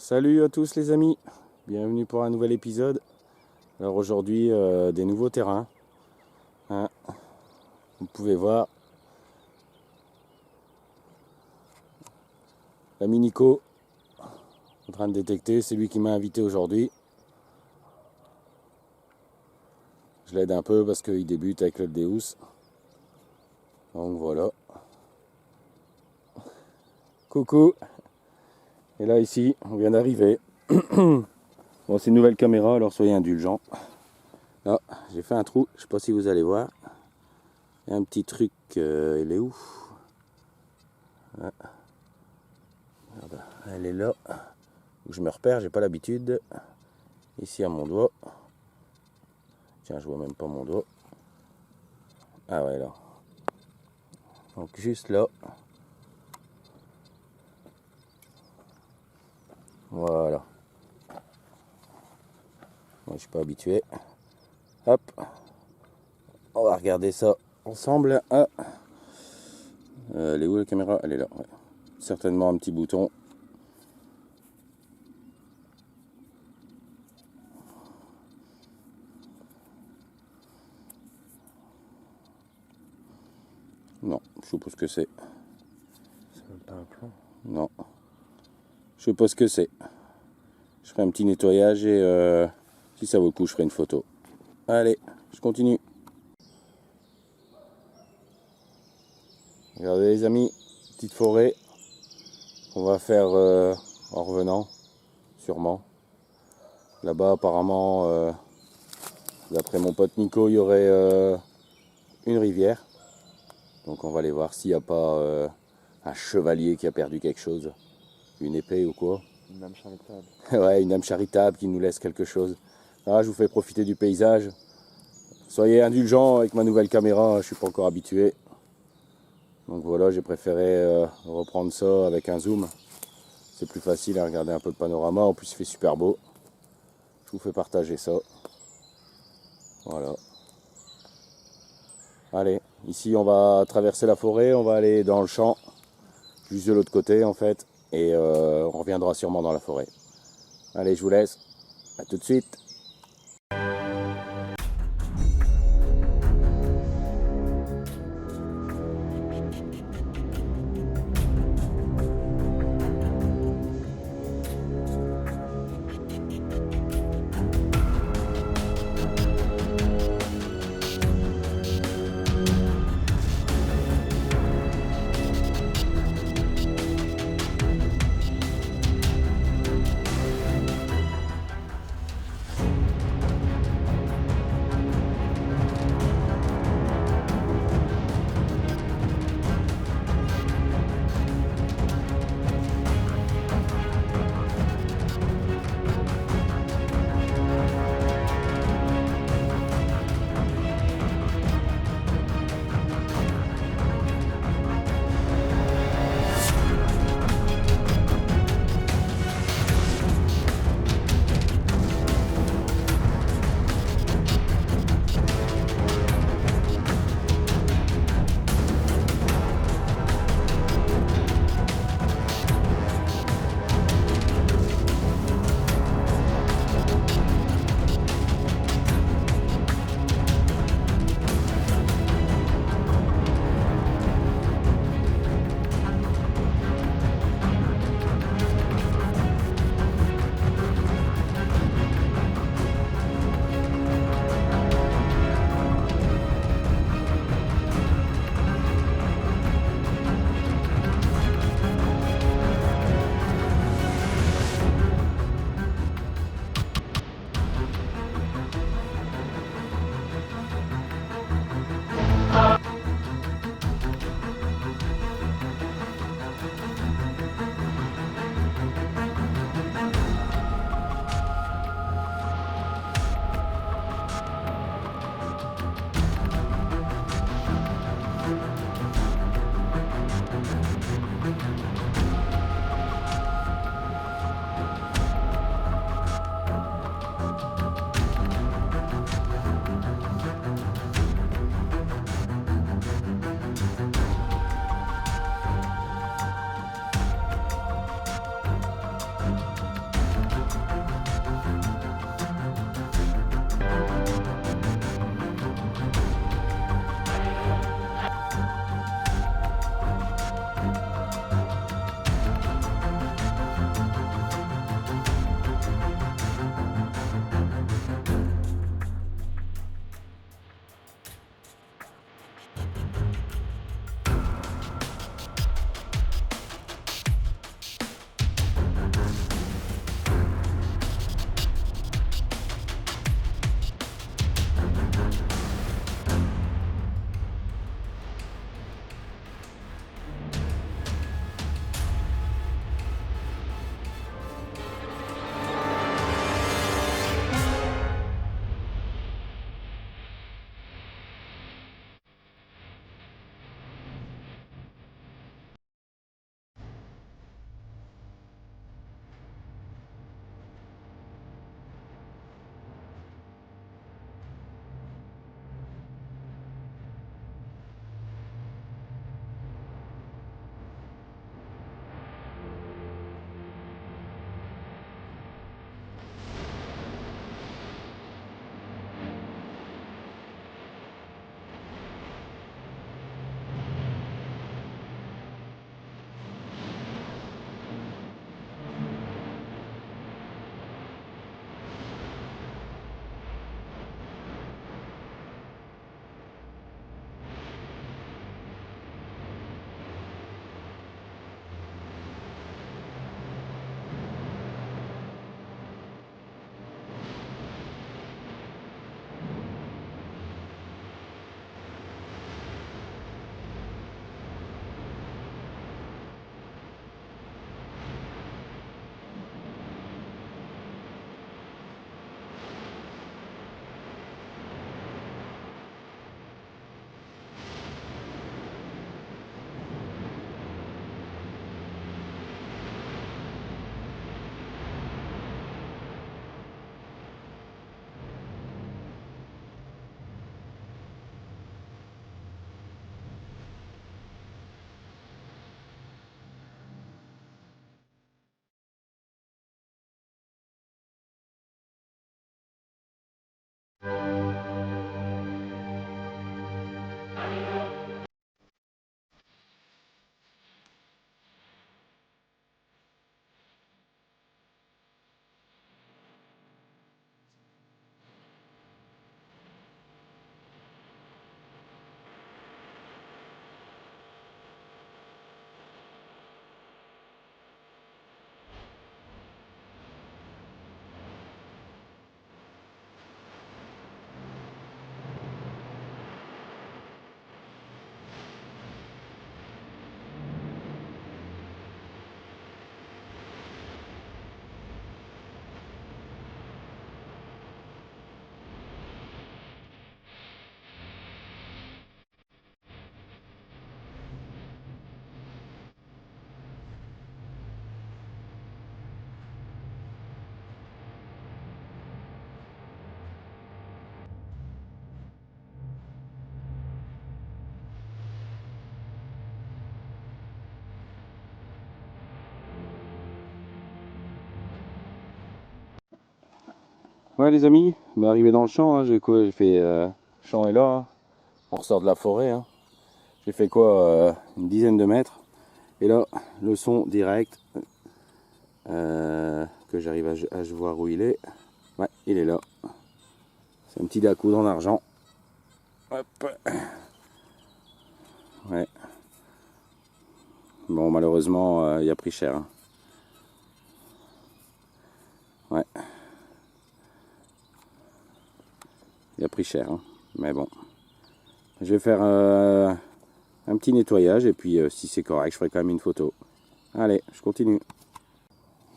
Salut à tous les amis, bienvenue pour un nouvel épisode. Alors aujourd'hui des nouveaux terrains, hein. Vous pouvez voir l'ami Nico en train de détecter, c'est lui qui m'a invité aujourd'hui. Je l'aide un peu parce qu'il débute avec le Deus. Donc voilà. Coucou. Et là ici, on vient d'arriver. Bon, c'est une nouvelle caméra, alors soyez indulgents. Là, j'ai fait un trou, je sais pas si vous allez voir. Il y a un petit truc, il est où? Ah. Regarde, elle est là. Où je me repère, j'ai pas l'habitude. Ici à mon doigt. Tiens, je vois même pas mon doigt. Ah ouais, là. Donc juste là. Voilà. Moi, je suis pas habitué. Hop. On va regarder ça ensemble. Ah. Elle est où la caméra? Elle est là. Ouais. Certainement un petit bouton. Non, je sais pas ce que c'est. C'est même pas un plan. Non. Je sais pas ce que c'est. Je ferai un petit nettoyage et si ça vaut le coup, je ferai une photo. Allez, je continue. Regardez les amis, petite forêt. On va faire en revenant, sûrement. Là-bas, apparemment, d'après mon pote Nico, il y aurait une rivière. Donc on va aller voir s'il n'y a pas un chevalier qui a perdu quelque chose. Une épée ou quoi. Une âme charitable. Ouais, une âme charitable qui nous laisse quelque chose. Là, je vous fais profiter du paysage. Soyez indulgents avec ma nouvelle caméra, je suis pas encore habitué. Donc voilà, j'ai préféré reprendre ça avec un zoom. C'est plus facile à regarder un peu le panorama. En plus, il fait super beau. Je vous fais partager ça. Voilà. Allez, ici, on va traverser la forêt. On va aller dans le champ. Juste de l'autre côté, en fait. Et on reviendra sûrement dans la forêt. Allez, je vous laisse. À tout de suite. Ouais les amis, arrivé dans le champ, hein, j'ai quoi? J'ai fait champ est là, hein. On ressort de la forêt, hein. J'ai fait quoi, une dizaine de mètres. Et là, le son direct, que j'arrive à voir où il est. Ouais, il est là. C'est un petit dacoude en argent. Hop. Ouais. Bon, malheureusement, il a pris cher, hein. Ouais. Il a pris cher, hein. Mais bon. Je vais faire un petit nettoyage et puis si c'est correct, je ferai quand même une photo. Allez, je continue.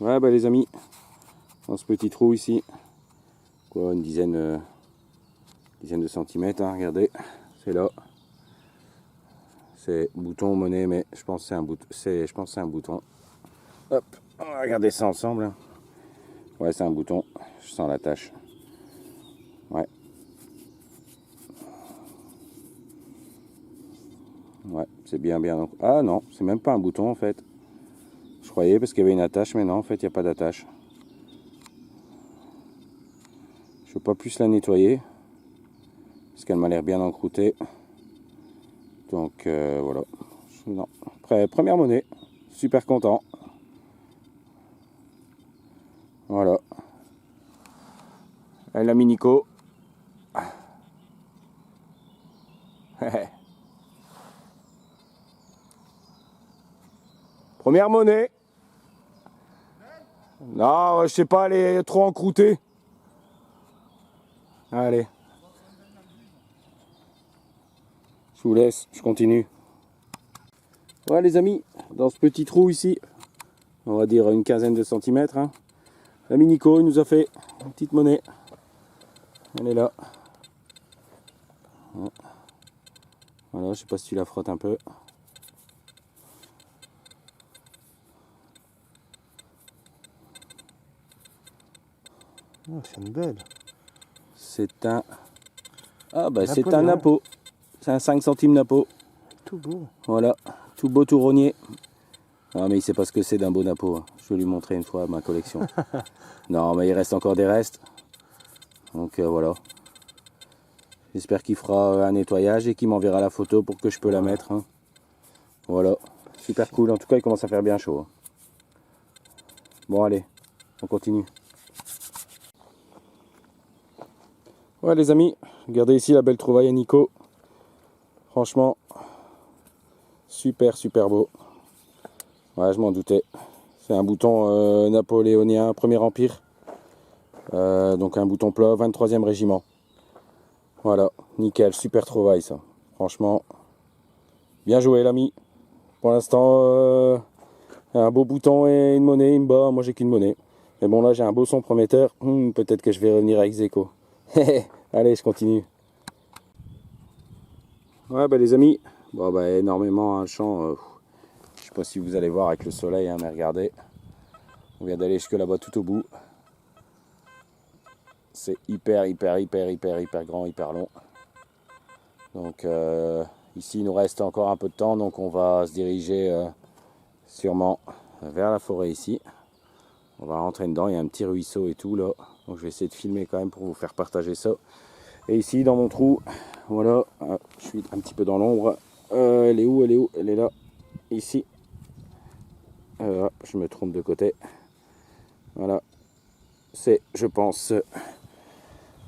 Ouais, bah les amis, dans ce petit trou ici, quoi, une dizaine de centimètres, hein, regardez, c'est là. C'est bouton monnaie, mais je pense que c'est un bouton. Hop, on va regarder ça ensemble, hein. Ouais, c'est un bouton, je sens la tâche. Ouais. Ouais, c'est bien. Ah non, c'est même pas un bouton en fait. Je croyais parce qu'il y avait une attache, mais non, en fait, il n'y a pas d'attache. Je ne veux pas plus la nettoyer parce qu'elle m'a l'air bien encroûtée. Donc voilà. Non. Première monnaie. Super content. Voilà. Elle a mis Nico. Première monnaie. Non, je sais pas, elle est trop encroûtée. Allez. Je vous laisse, je continue. Ouais les amis, dans ce petit trou ici, on va dire une quinzaine de centimètres, hein, l'ami Nico il nous a fait une petite monnaie. Elle est là. Voilà, je sais pas si tu la frottes un peu. Oh, c'est une belle. C'est un... Ah bah c'est un Napoléon. napo. C'est un 5 centimes napo. Tout beau. Voilà, tout beau, tout rogné. Ah mais il sait pas ce que c'est d'un beau napo, hein. Je vais lui montrer une fois ma collection. Non mais il reste encore des restes. Donc voilà. J'espère qu'il fera un nettoyage et qu'il m'enverra la photo pour que je peux la mettre, hein. Voilà, super cool. En tout cas il commence à faire bien chaud, hein. Bon allez, on continue. Ouais les amis, regardez ici la belle trouvaille à Nico. Franchement, super beau. Ouais, je m'en doutais. C'est un bouton napoléonien, Premier Empire. Donc un bouton plat, 23e régiment. Voilà, nickel, super trouvaille ça. Franchement, bien joué l'ami. Pour l'instant, un beau bouton et une monnaie, il me bat. Moi j'ai qu'une monnaie. Mais bon là j'ai un beau son prometteur. Peut-être que je vais revenir avec Zeko. Allez, je continue. Ouais bah les amis, bon bah énormément un champ. Je sais pas si vous allez voir avec le soleil, hein, mais regardez. On vient d'aller jusque là-bas tout au bout. C'est hyper grand, hyper long. Donc ici il nous reste encore un peu de temps, donc on va se diriger sûrement vers la forêt ici. On va rentrer dedans, il y a un petit ruisseau et tout là. Donc je vais essayer de filmer quand même pour vous faire partager ça. Et ici dans mon trou, voilà, je suis un petit peu dans l'ombre. Elle est où? Elle est là, ici. Je me trompe de côté. Voilà, c'est, je pense,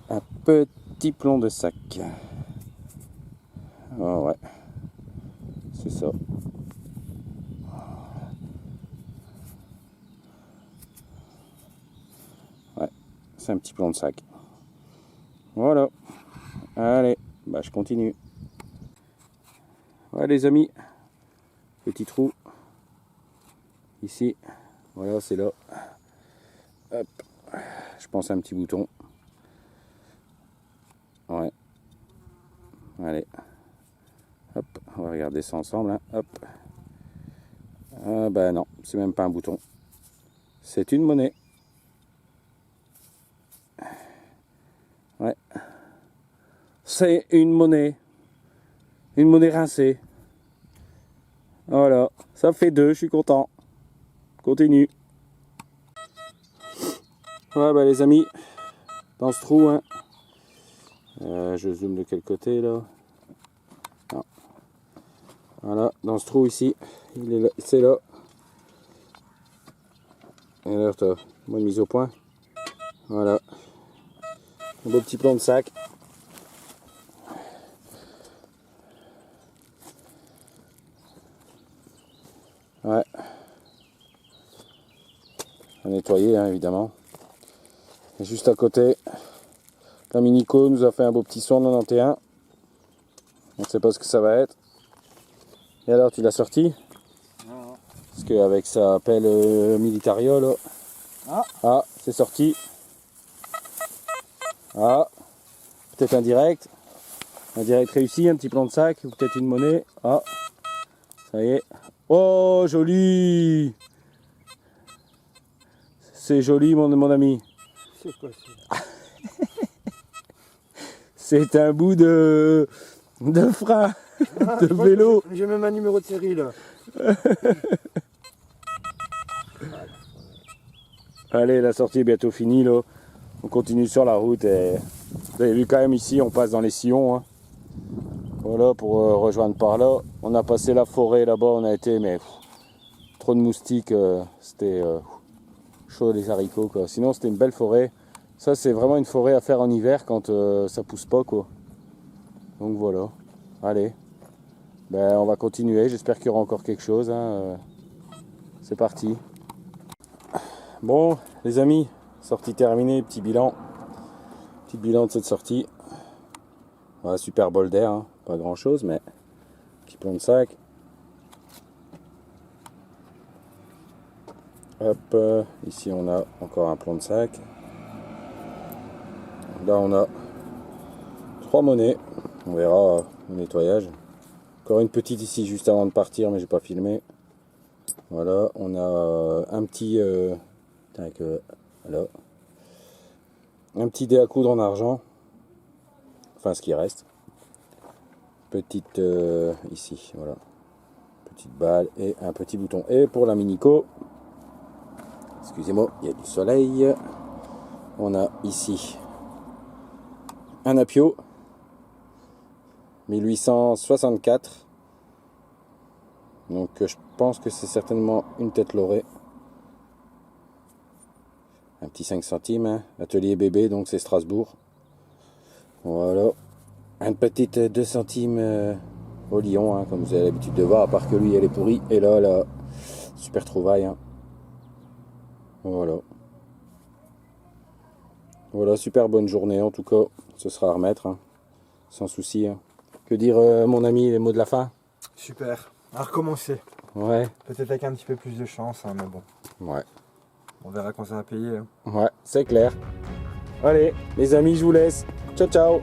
un petit plomb de sac. Oh ouais, c'est ça. Ouais, c'est un petit plomb de sac. Voilà. Allez, bah je continue. Ouais les amis, petit trou. Ici, voilà, c'est là. Hop, je pense à un petit bouton. Ouais. Allez. Hop, on va regarder ça ensemble, hein. Hop. Ah bah non, c'est même pas un bouton. C'est une monnaie. Ouais. C'est une monnaie. Une monnaie rincée. Voilà, ça fait 2, je suis content. Continue. Ouais bah les amis, dans ce trou. Hein. Je zoome de quel côté là? Non. Voilà, dans ce trou ici, il est là, c'est là. Et là, t'as bonne mise au point. Voilà. Un beau petit plan de sac. Ouais. À nettoyer, hein, évidemment. Et juste à côté, la Minico nous a fait un beau petit son 91. On ne sait pas ce que ça va être. Et alors, tu l'as sorti? Non. Parce qu'avec sa pelle Militario, là. Ah, c'est sorti. Ah, peut-être un direct. Un direct réussi, un petit plan de sac, ou peut-être une monnaie. Ah, ça y est. Oh, joli! C'est joli, mon ami. C'est quoi ça? C'est un bout de frein de vélo. J'ai même un numéro de série là. Allez, la sortie est bientôt finie là. On continue sur la route et vous avez vu quand même ici, on passe dans les sillons. Hein. Voilà, pour rejoindre par là. On a passé la forêt là-bas, on a été, mais trop de moustiques, c'était chaud les haricots quoi. Sinon c'était une belle forêt. Ça c'est vraiment une forêt à faire en hiver quand ça pousse pas quoi. Donc voilà. Allez. Ben, on va continuer, j'espère qu'il y aura encore quelque chose. Hein. C'est parti. Bon les amis, sortie terminée, petit bilan. Petit bilan de cette sortie. Voilà, super bol d'air, hein. Pas grand chose mais petit plan de sac. Hop, ici on a encore un plan de sac. Là on a 3 monnaies. On verra au nettoyage. Encore une petite ici juste avant de partir mais j'ai pas filmé. Voilà, on a un petit voilà. Un petit dé à coudre en argent. Enfin ce qui reste. Petite ici, voilà. Petite balle et un petit bouton. Et pour la Minico, excusez-moi, il y a du soleil. On a ici un Apio 1864. Donc je pense que c'est certainement une tête lorée. Un petit 5 centimes, hein. Atelier bébé, donc c'est Strasbourg. Voilà. Un petit 2 centimes au lion, hein, comme vous avez l'habitude de voir, à part que lui elle est pourrie. Et là, là, super trouvaille. Hein. Voilà. Voilà, super bonne journée en tout cas. Ce sera à remettre, hein, sans souci. Hein. Que dire mon ami, les mots de la fin? Super. À recommencer. Ouais. Peut-être avec un petit peu plus de chance, hein, mais bon. Ouais. On verra quand ça va payer. Hein. Ouais, c'est clair. Allez, les amis, je vous laisse. Ciao, ciao.